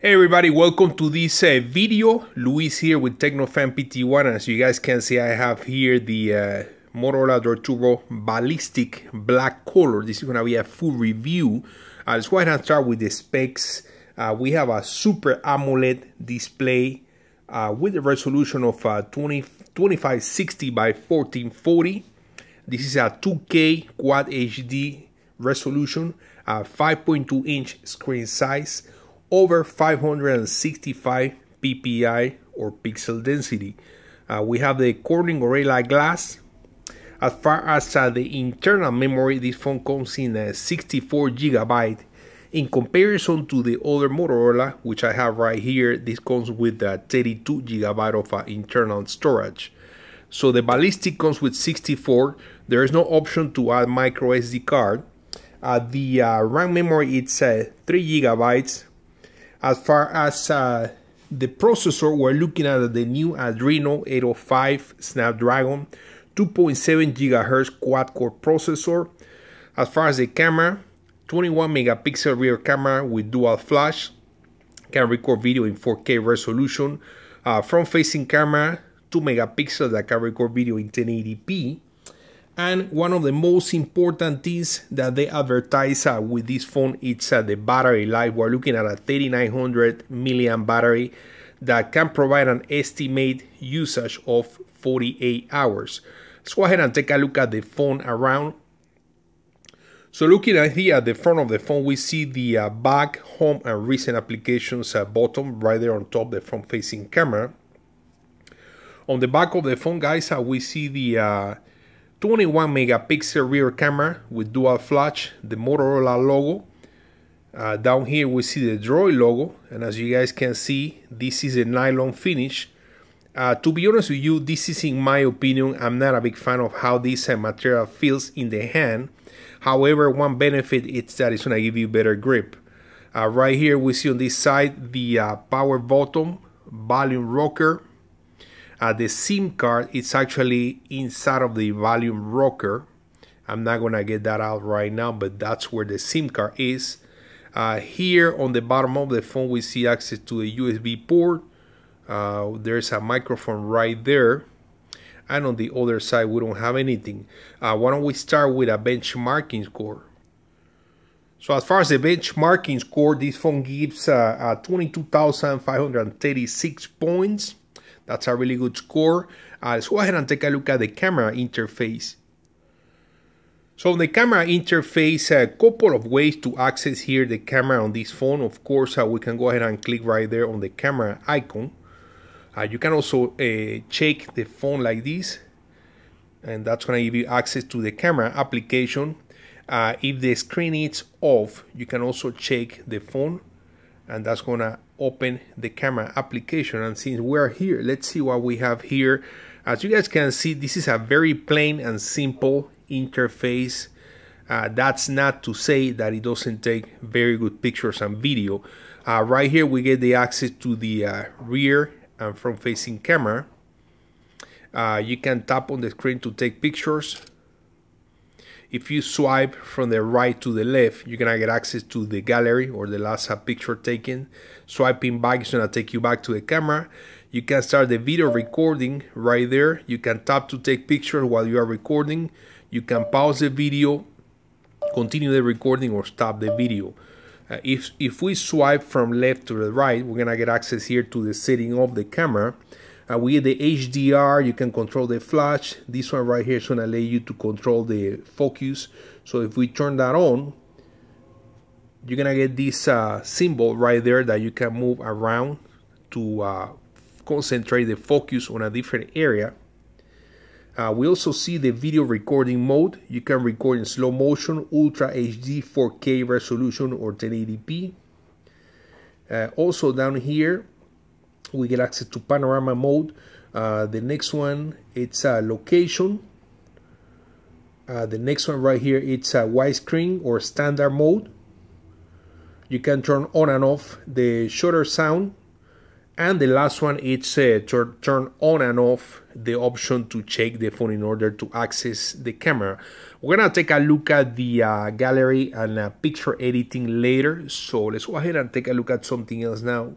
Hey everybody, welcome to this video. Luis here with TechnoFan PT1. As you guys can see, I have here the Motorola Droid Turbo Ballistic black color. This is going to be a full review. Let's go ahead and start with the specs. We have a Super AMOLED display with a resolution of 2560 by 1440. This is a 2K Quad HD resolution, 5.2 inch screen size, over 565 ppi or pixel density. We have the Corning Gorilla Glass. As far as the internal memory, this phone comes in 64 GB. In comparison to the other Motorola, which I have right here, this comes with 32 GB of internal storage. So the Ballistic comes with 64. There is no option to add micro SD card. The RAM memory, it's 3 GB. As far as the processor, we're looking at the new Adreno 805 Snapdragon 2.7 GHz quad-core processor. As far as the camera, 21 megapixel rear camera with dual flash, can record video in 4K resolution. Front-facing camera, 2 megapixels that can record video in 1080p. And one of the most important things that they advertise with this phone, it's the battery life. We're looking at a 3900 milliamp battery that can provide an estimate usage of 48 hours. Let's go ahead and take a look at the phone around. So looking at here at the front of the phone, we see the back, home, and recent applications button right there on top, the front-facing camera. On the back of the phone, guys, we see the 21 megapixel rear camera with dual flash, the Motorola logo. Down here we see the Droid logo, and as you guys can see, this is a nylon finish. To be honest with you, this is, in my opinion, I'm not a big fan of how this material feels in the hand. However, one benefit is that it's going to give you better grip. Right here we see on this side the power button, volume rocker. The SIM card, it's actually inside of the volume rocker. I'm not gonna get that out right now, but that's where the SIM card is. Here on the bottom of the phone, we see access to a USB port. There's a microphone right there. And on the other side, we don't have anything. Why don't we start with a benchmarking score? So as far as the benchmarking score, this phone gives 22,536 points. That's a really good score. Let's go ahead and take a look at the camera interface. So on the camera interface, a couple of ways to access here the camera on this phone. Of course, we can go ahead and click right there on the camera icon. You can also check the phone like this, and that's going to give you access to the camera application. If the screen is off, you can also check the phone, and that's going to open the camera application. And since we're here, let's see what we have here. As you guys can see, this is a very plain and simple interface. That's not to say that it doesn't take very good pictures and video. Right here we get the access to the rear and front facing camera. You can tap on the screen to take pictures. If you swipe from the right to the left, you're gonna get access to the gallery or the last picture taken. Swiping back is gonna take you back to the camera. You can start the video recording right there. You can tap to take pictures while you are recording. You can pause the video, continue the recording, or stop the video. If we swipe from left to the right, we're gonna get access here to the setting of the camera. We get the HDR, you can control the flash. This one right here is going to allow you to control the focus. So if we turn that on, you're going to get this symbol right there that you can move around to concentrate the focus on a different area. We also see the video recording mode. You can record in slow motion, Ultra HD, 4K resolution, or 1080p. Also down here, we get access to panorama mode. The next one, it's location. The next one right here, it's widescreen or standard mode. You can turn on and off the shutter sound. And the last one is turn on and off the option to check the phone in order to access the camera. We're gonna take a look at the gallery and picture editing later. So let's go ahead and take a look at something else now.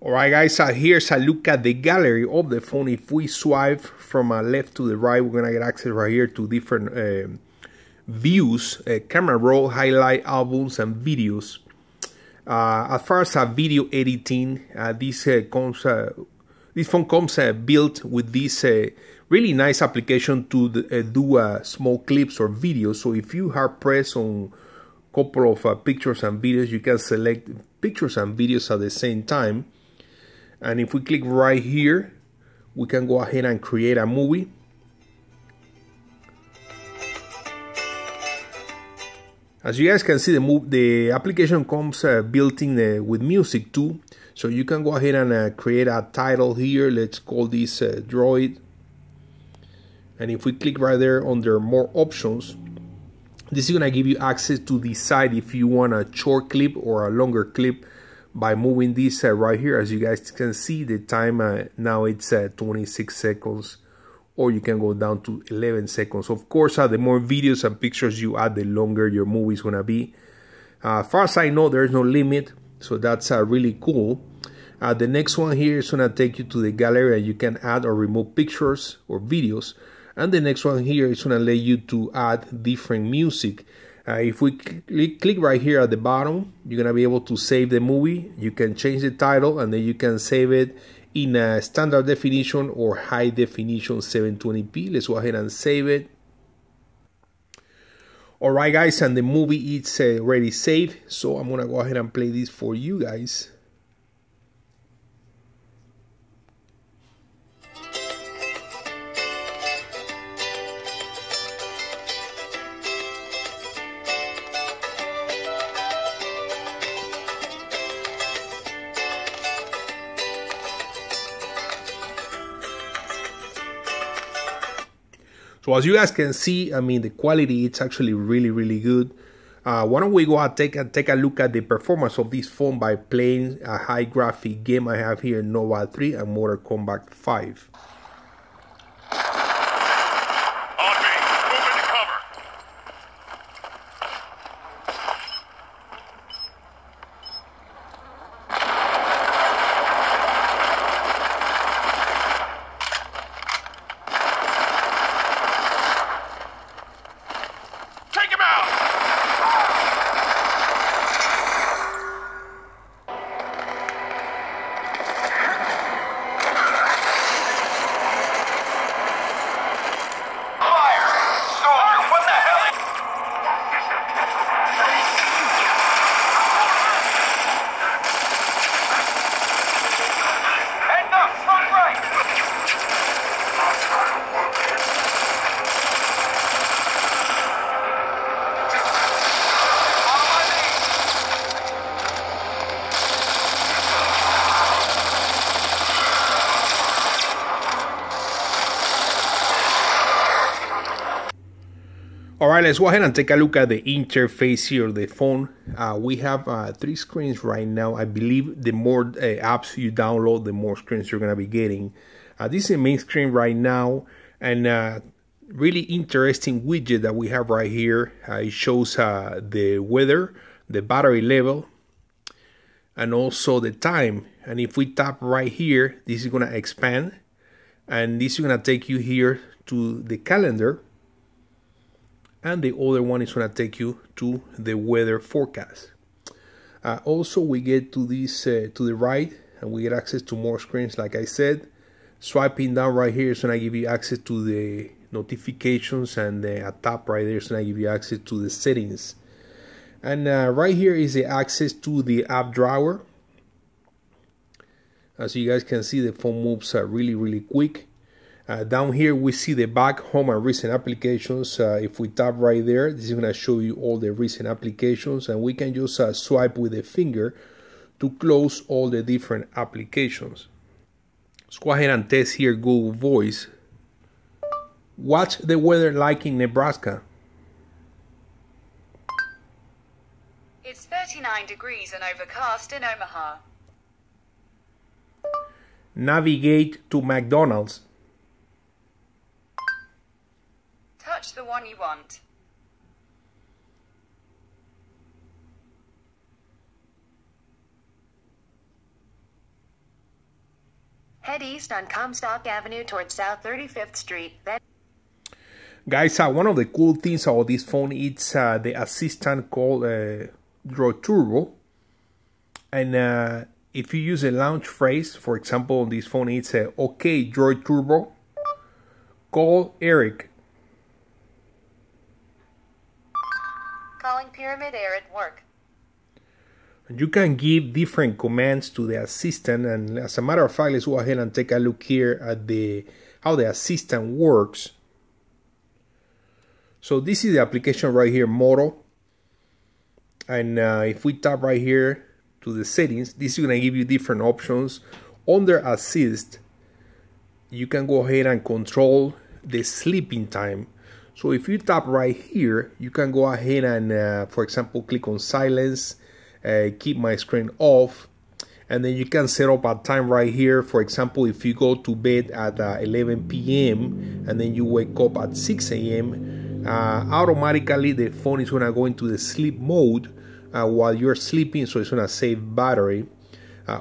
Alright guys, here's a look at the gallery of the phone. If we swipe from left to the right, we're gonna get access right here to different views, camera roll, highlight, albums, and videos. As far as video editing, this phone comes built with this really nice application to do small clips or videos. So if you hard press on a couple of pictures and videos, you can select pictures and videos at the same time. And if we click right here, we can go ahead and create a movie. As you guys can see, the application comes built in with music too. So you can go ahead and create a title here. Let's call this Droid. And if we click right there under more options, this is going to give you access to decide if you want a short clip or a longer clip by moving this right here. As you guys can see, the time now it's 26 seconds, or you can go down to 11 seconds. Of course, the more videos and pictures you add, the longer your movie is going to be. As far as I know, there's no limit, so that's really cool. The next one here is going to take you to the gallery, and you can add or remove pictures or videos. And the next one here is going to let you to add different music. If we click right here at the bottom, you're going to be able to save the movie. You can change the title, and then you can save it in a standard definition or high definition 720p. Let's go ahead and save it. Alright guys, and the movie is already saved. So I'm going to go ahead and play this for you guys. So as you guys can see, I mean, the quality, it's actually really good. Why don't we go and take a look at the performance of this phone by playing a high graphic game I have here, Nova 3 and Mortal Kombat 5. Alright, let's go ahead and take a look at the interface here of the phone. We have 3 screens right now. I believe the more apps you download, the more screens you're going to be getting. This is the main screen right now, and really interesting widget that we have right here. It shows the weather, the battery level, and also the time. And if we tap right here, this is going to expand, and this is going to take you here to the calendar. And the other one is going to take you to the weather forecast. Also, we get to this to the right, and we get access to more screens. Like I said, swiping down right here is going to give you access to the notifications, and a tap right there is going to give you access to the settings. And right here is the access to the app drawer. As you guys can see, the phone moves really quick. Down here we see the back, home, and recent applications. If we tap right there, this is going to show you all the recent applications, and we can just swipe with the finger to close all the different applications. Let's go ahead and test here Google Voice. What's the weather like in Nebraska? It's 39 degrees and overcast in Omaha. Navigate to McDonald's. Touch the one you want. Head east on Comstock Avenue towards South 35th Street. Then Guys, one of the cool things about this phone is the assistant called Droid Turbo. And if you use a launch phrase, for example, on this phone, it's OK, Droid Turbo, call Eric. calling Pyramid Air at work. You can give different commands to the assistant, and as a matter of fact, let's go ahead and take a look here at how the assistant works. So this is the application right here, Moto, and if we tap right here to the settings, this is going to give you different options. Under assist, you can go ahead and control the sleeping time. So if you tap right here, you can go ahead and for example click on silence, keep my screen off, and then you can set up a time right here. For example, if you go to bed at 11 p.m. and then you wake up at 6 a.m. Automatically the phone is going to go into the sleep mode while you're sleeping, so it's going to save battery.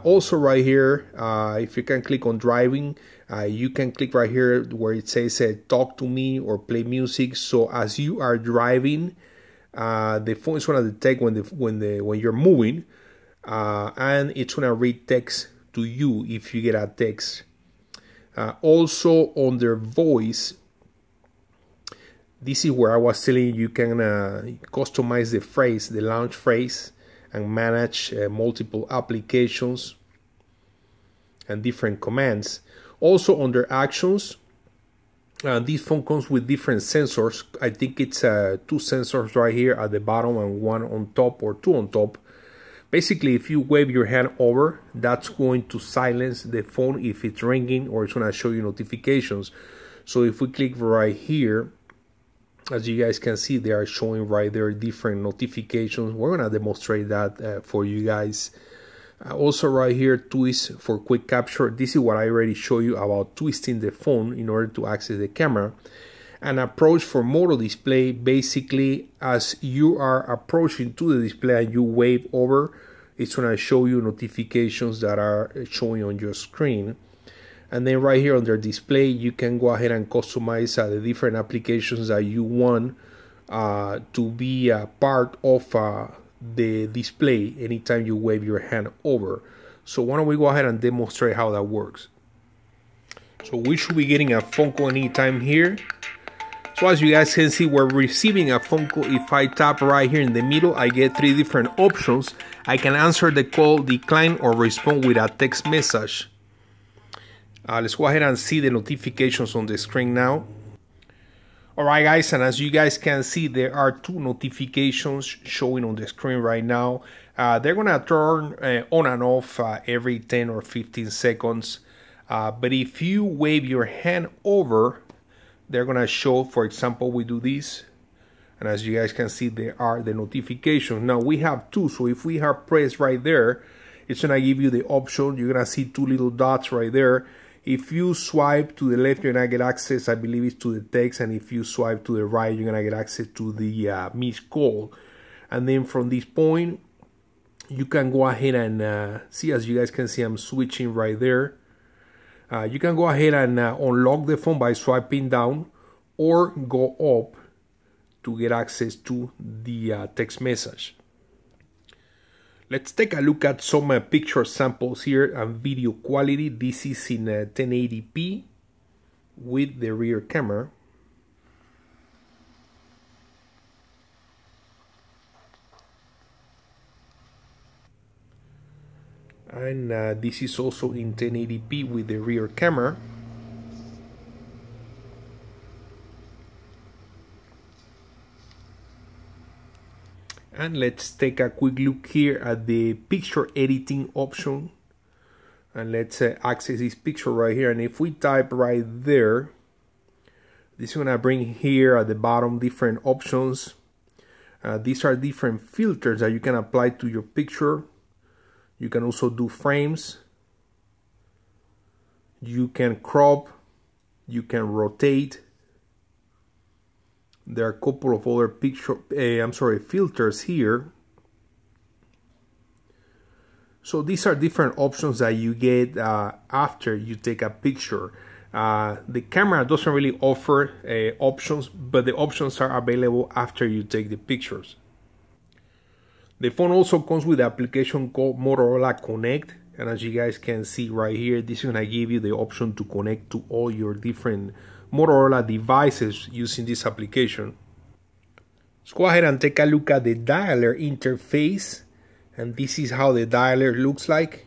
Also right here, if you can click on driving, you can click right here where it says talk to me or play music. So as you are driving, the phone is going to detect when you're moving, and it's going to read text to you if you get a text. Also under voice, this is where I was telling you can customize the phrase, the launch phrase, and manage multiple applications and different commands. Also under actions, this phone comes with different sensors. I think it's 2 sensors right here at the bottom and 1 on top, or 2 on top. Basically, if you wave your hand over, that's going to silence the phone if it's ringing, or it's going to show you notifications. So if we click right here, as you guys can see, they are showing right there different notifications. We're going to demonstrate that for you guys. Also right here, twist for quick capture. This is what I already showed you about twisting the phone in order to access the camera. And approach for Moto display, basically as you are approaching to the display and you wave over, it's going to show you notifications that are showing on your screen. And then right here under display, you can go ahead and customize the different applications that you want to be part of the display anytime you wave your hand over. So why don't we go ahead and demonstrate how that works. So we should be getting a phone call anytime here. So as you guys can see, we're receiving a phone call. If I tap right here in the middle, I get 3 different options. I can answer the call, decline, or respond with a text message. Let's go ahead and see the notifications on the screen now. Alright guys, and as you guys can see, there are 2 notifications showing on the screen right now. They're going to turn on and off every 10 or 15 seconds. But if you wave your hand over, they're going to show. For example, we do this. And as you guys can see, there are the notifications. Now we have 2, so if we have pressed right there, it's going to give you the option. You're going to see 2 little dots right there. If you swipe to the left, you're going to get access, I believe it's to the text. And if you swipe to the right, you're going to get access to the missed call. And then from this point, you can go ahead and see, as you guys can see, I'm switching right there. You can go ahead and unlock the phone by swiping down or go up to get access to the text message. Let's take a look at some picture samples here and video quality. This is in 1080p with the rear camera. And this is also in 1080p with the rear camera. And let's take a quick look here at the picture editing option. And let's access this picture right here. And if we type right there, this is going to bring here at the bottom different options. These are different filters that you can apply to your picture. You can also do frames. You can crop, you can rotate. There are a couple of other filters here. So these are different options that you get after you take a picture. The camera doesn't really offer options, but the options are available after you take the pictures. The phone also comes with an application called Motorola Connect, and as you guys can see right here, this is going to give you the option to connect to all your different Motorola devices using this application. Let's go ahead and take a look at the dialer interface, and this is how the dialer looks like.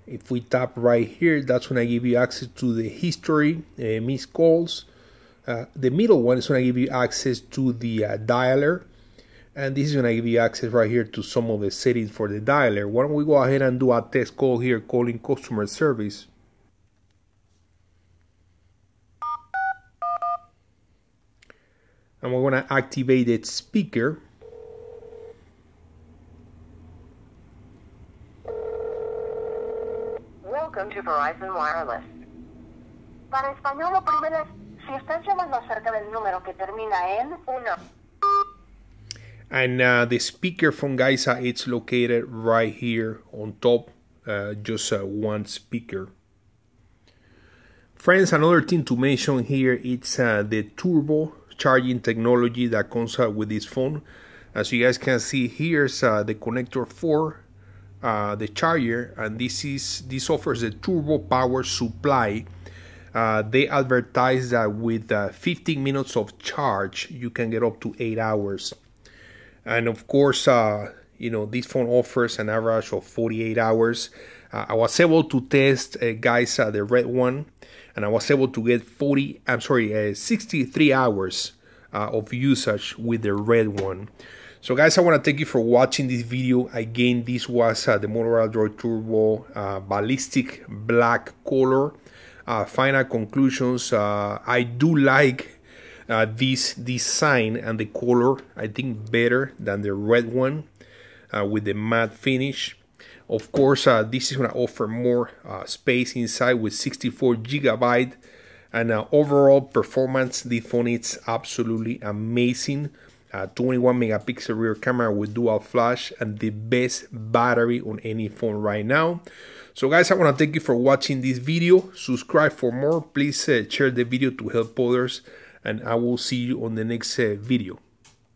If we tap right here, that's going to give you access to the history, missed calls. The middle one is going to give you access to the dialer, and this is going to give you access right here to some of the settings for the dialer. Why don't we go ahead and do a test call here, calling customer service. And we're going to activate the speaker. Welcome to Verizon Wireless. Para español oprime si estás llamando acerca del número que termina en 1. And the speakerphone, guys, it's located right here on top, just one speaker. Friends, another thing to mention here, it's the turbo charging technology that comes with this phone. As you guys can see, here's the connector for the charger, and this offers a turbo power supply. They advertise that with 15 minutes of charge, you can get up to 8 hours. And of course, you know, this phone offers an average of 48 hours. I was able to test, guys, the red one, and I was able to get 63 hours of usage with the red one. So guys, I want to thank you for watching this video. Again, this was the Motorola Droid Turbo Ballistic black color. Final conclusions, I do like this design and the color, I think, better than the red one with the matte finish. Of course, this is going to offer more space inside with 64 GB, and overall performance, the phone is absolutely amazing. 21 megapixel rear camera with dual flash, and the best battery on any phone right now. So guys, I want to thank you for watching this video. Subscribe for more. Please share the video to help others, and I will see you on the next video.